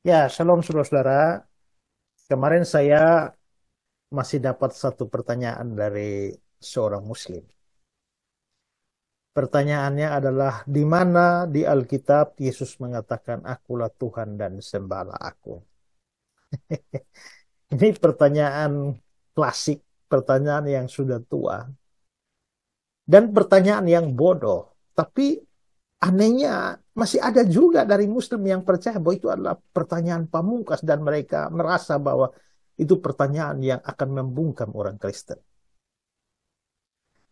Ya, shalom saudara-saudara. Kemarin saya masih dapat satu pertanyaan dari seorang muslim. Pertanyaannya adalah, di mana di Alkitab Yesus mengatakan, "Akulah Tuhan dan sembahlah aku"? Ini pertanyaan klasik, pertanyaan yang sudah tua, dan pertanyaan yang bodoh. Tapi anehnya, masih ada juga dari muslim yang percaya bahwa itu adalah pertanyaan pamungkas dan mereka merasa bahwa itu pertanyaan yang akan membungkam orang Kristen.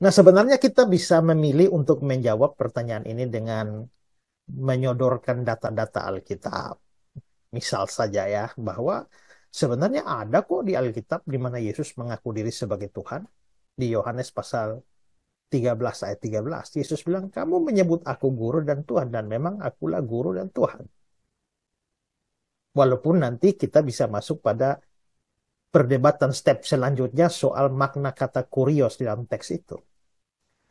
Nah, sebenarnya kita bisa memilih untuk menjawab pertanyaan ini dengan menyodorkan data-data Alkitab. Misal saja ya, bahwa sebenarnya ada kok di Alkitab di mana Yesus mengaku diri sebagai Tuhan. Di Yohanes pasal 13 ayat 13, Yesus bilang, "Kamu menyebut aku guru dan Tuhan, dan memang akulah guru dan Tuhan." Walaupun nanti kita bisa masuk pada perdebatan step selanjutnya soal makna kata kurios di dalam teks itu.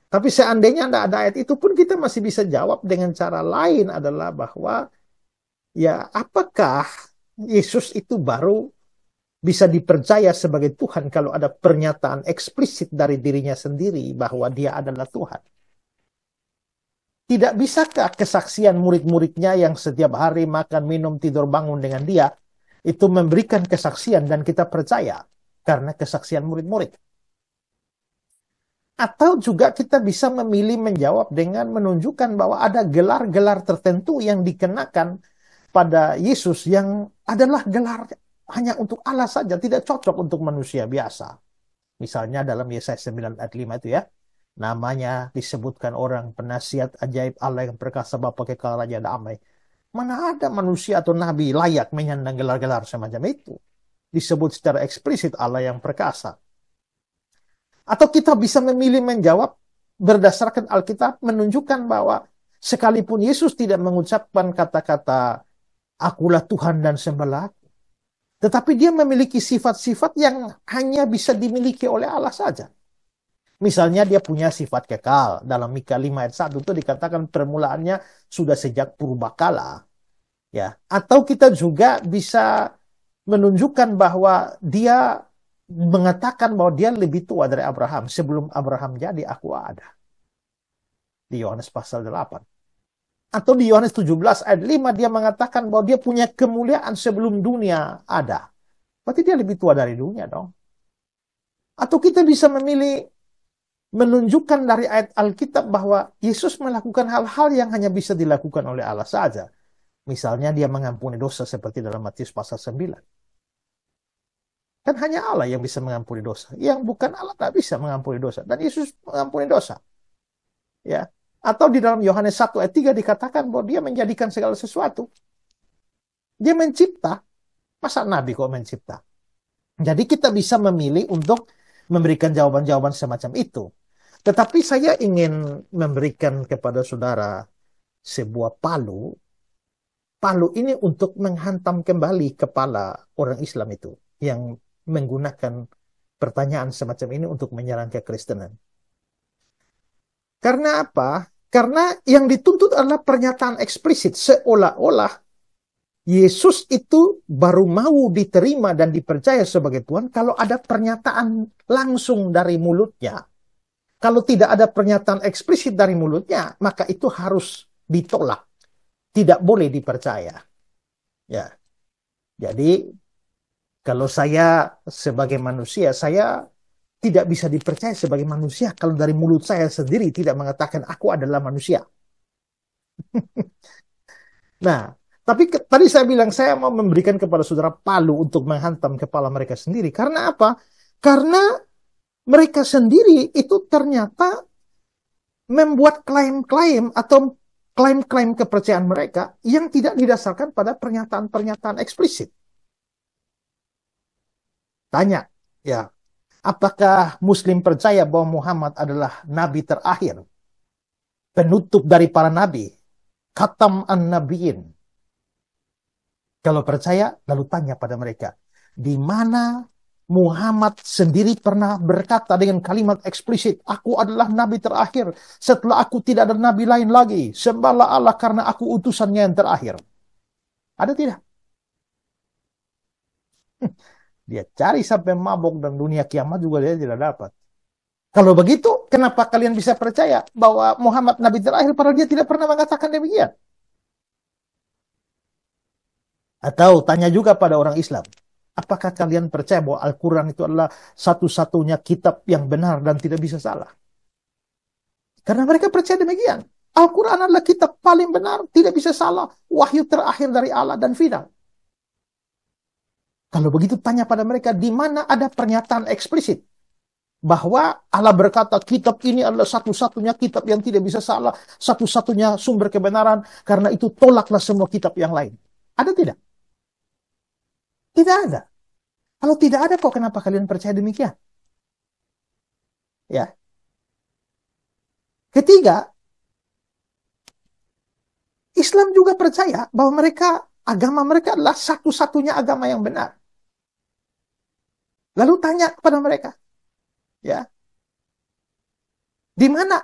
Tapi seandainya tidak ada ayat itu pun, kita masih bisa jawab dengan cara lain, adalah bahwa ya, apakah Yesus itu baru bisa dipercaya sebagai Tuhan kalau ada pernyataan eksplisit dari dirinya sendiri bahwa dia adalah Tuhan? Tidak bisakah kesaksian murid-muridnya yang setiap hari makan, minum, tidur, bangun dengan dia itu memberikan kesaksian dan kita percaya karena kesaksian murid-murid? Atau juga kita bisa memilih menjawab dengan menunjukkan bahwa ada gelar-gelar tertentu yang dikenakan pada Yesus yang adalah gelar hanya untuk Allah saja, tidak cocok untuk manusia biasa. Misalnya dalam Yesaya 9 ayat 5 itu ya, namanya disebutkan orang penasihat ajaib, Allah yang perkasa, Bapa kekal, Raja damai. Mana ada manusia atau nabi layak menyandang gelar-gelar semacam itu? Disebut secara eksplisit Allah yang perkasa. Atau kita bisa memilih menjawab berdasarkan Alkitab menunjukkan bahwa sekalipun Yesus tidak mengucapkan kata-kata "Akulah Tuhan dan sembahlah", tetapi dia memiliki sifat-sifat yang hanya bisa dimiliki oleh Allah saja. Misalnya dia punya sifat kekal. Dalam Mika 5 ayat 1 itu dikatakan permulaannya sudah sejak purbakala. Ya. Atau kita juga bisa menunjukkan bahwa dia mengatakan bahwa dia lebih tua dari Abraham. Sebelum Abraham jadi, aku ada. Di Yohanes pasal 8. Atau di Yohanes 17 ayat 5 dia mengatakan bahwa dia punya kemuliaan sebelum dunia ada. Berarti dia lebih tua dari dunia dong. Atau kita bisa memilih menunjukkan dari ayat Alkitab bahwa Yesus melakukan hal-hal yang hanya bisa dilakukan oleh Allah saja. Misalnya dia mengampuni dosa seperti dalam Matius pasal 9. Kan hanya Allah yang bisa mengampuni dosa. Yang bukan Allah tak bisa mengampuni dosa. Dan Yesus mengampuni dosa. Ya. Atau di dalam Yohanes 1 ayat 3 dikatakan bahwa dia menjadikan segala sesuatu. Dia mencipta. Masa Nabi kok mencipta? Jadi kita bisa memilih untuk memberikan jawaban-jawaban semacam itu. Tetapi saya ingin memberikan kepada saudara sebuah palu. Palu ini untuk menghantam kembali kepala orang Islam itu yang menggunakan pertanyaan semacam ini untuk menyerang kekristenan. Karena apa? Karena yang dituntut adalah pernyataan eksplisit, seolah-olah Yesus itu baru mau diterima dan dipercaya sebagai Tuhan kalau ada pernyataan langsung dari mulutnya. Kalau tidak ada pernyataan eksplisit dari mulutnya, maka itu harus ditolak, tidak boleh dipercaya. Ya, jadi kalau saya sebagai manusia, saya tidak bisa dipercaya sebagai manusia kalau dari mulut saya sendiri tidak mengatakan aku adalah manusia. Nah, tapi tadi saya bilang saya mau memberikan kepada saudara palu untuk menghantam kepala mereka sendiri. Karena apa? Karena mereka sendiri itu ternyata membuat klaim-klaim atau klaim-klaim kepercayaan mereka yang tidak didasarkan pada pernyataan-pernyataan eksplisit. Tanya, ya, apakah Muslim percaya bahwa Muhammad adalah nabi terakhir, penutup dari para nabi, khatam an-nabiyyin? Kalau percaya, lalu tanya pada mereka, di mana Muhammad sendiri pernah berkata dengan kalimat eksplisit, aku adalah nabi terakhir, setelah aku tidak ada nabi lain lagi, sembahlah Allah karena aku utusannya yang terakhir. Ada tidak? Dia cari sampai mabok dan dunia kiamat juga dia tidak dapat. Kalau begitu, kenapa kalian bisa percaya bahwa Muhammad Nabi terakhir padahal dia tidak pernah mengatakan demikian? Atau tanya juga pada orang Islam, apakah kalian percaya bahwa Al-Quran itu adalah satu-satunya kitab yang benar dan tidak bisa salah? Karena mereka percaya demikian. Al-Quran adalah kitab paling benar, tidak bisa salah, wahyu terakhir dari Allah dan final. Kalau begitu tanya pada mereka, di mana ada pernyataan eksplisit bahwa Allah berkata kitab ini adalah satu-satunya kitab yang tidak bisa salah, satu-satunya sumber kebenaran, karena itu tolaklah semua kitab yang lain. Ada tidak? Tidak ada. Kalau tidak ada, kok kenapa kalian percaya demikian? Ya. Ketiga, Islam juga percaya bahwa agama mereka adalah satu-satunya agama yang benar. Lalu tanya kepada mereka, ya, di mana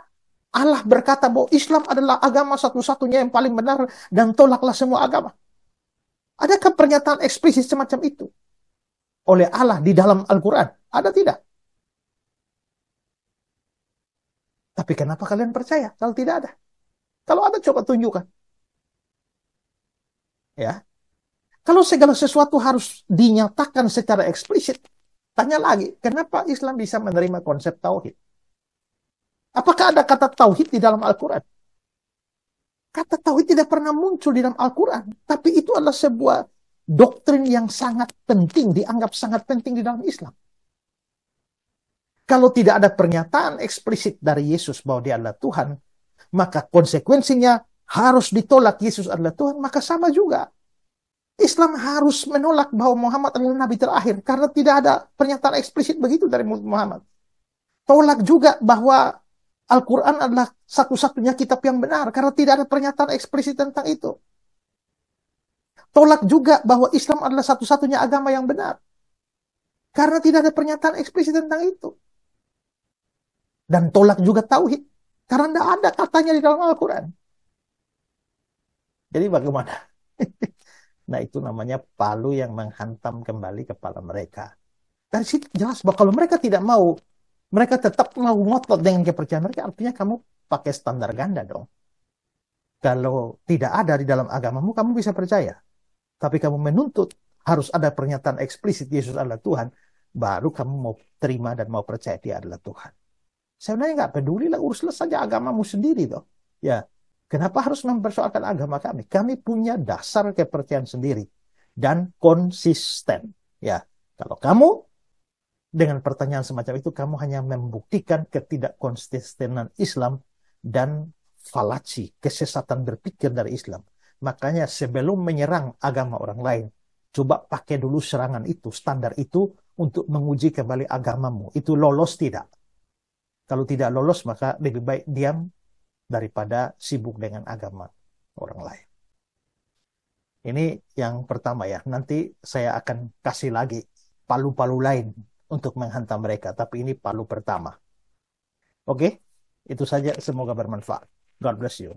Allah berkata bahwa Islam adalah agama satu-satunya yang paling benar dan tolaklah semua agama? Adakah pernyataan eksplisit semacam itu oleh Allah di dalam Al-Quran? Ada tidak? Tapi kenapa kalian percaya kalau tidak ada? Kalau ada, coba tunjukkan. Ya, kalau segala sesuatu harus dinyatakan secara eksplisit, tanya lagi, kenapa Islam bisa menerima konsep tauhid? Apakah ada kata tauhid di dalam Al-Quran? Kata tauhid tidak pernah muncul di dalam Al-Quran. Tapi itu adalah sebuah doktrin yang sangat penting, dianggap sangat penting di dalam Islam. Kalau tidak ada pernyataan eksplisit dari Yesus bahwa dia adalah Tuhan, maka konsekuensinya harus ditolak Yesus adalah Tuhan, maka sama juga. Islam harus menolak bahwa Muhammad adalah Nabi terakhir, karena tidak ada pernyataan eksplisit begitu dari Muhammad. Tolak juga bahwa Al-Quran adalah satu-satunya kitab yang benar, karena tidak ada pernyataan eksplisit tentang itu. Tolak juga bahwa Islam adalah satu-satunya agama yang benar, karena tidak ada pernyataan eksplisit tentang itu. Dan tolak juga tauhid, karena tidak ada katanya di dalam Al-Quran. Jadi bagaimana? Nah, itu namanya palu yang menghantam kembali kepala mereka. Dari situ jelas bahwa kalau mereka tidak mau, mereka tetap mau ngotot dengan kepercayaan mereka, artinya kamu pakai standar ganda dong. Kalau tidak ada di dalam agamamu, kamu bisa percaya. Tapi kamu menuntut harus ada pernyataan eksplisit Yesus adalah Tuhan, baru kamu mau terima dan mau percaya dia adalah Tuhan. Sebenarnya nggak peduli lah, uruslah saja agamamu sendiri toh. Ya, kenapa harus mempersoalkan agama kami? Kami punya dasar kepercayaan sendiri dan konsisten. Ya, kalau kamu dengan pertanyaan semacam itu, kamu hanya membuktikan ketidakkonsistenan Islam dan falaksi, kesesatan berpikir dari Islam. Makanya sebelum menyerang agama orang lain, coba pakai dulu serangan itu, standar itu, untuk menguji kembali agamamu. Itu lolos tidak? Kalau tidak lolos, maka lebih baik diam daripada sibuk dengan agama orang lain. Ini yang pertama ya. Nanti saya akan kasih lagi palu-palu lain untuk menghantam mereka. Tapi ini palu pertama. Oke? Itu saja. Semoga bermanfaat. God bless you.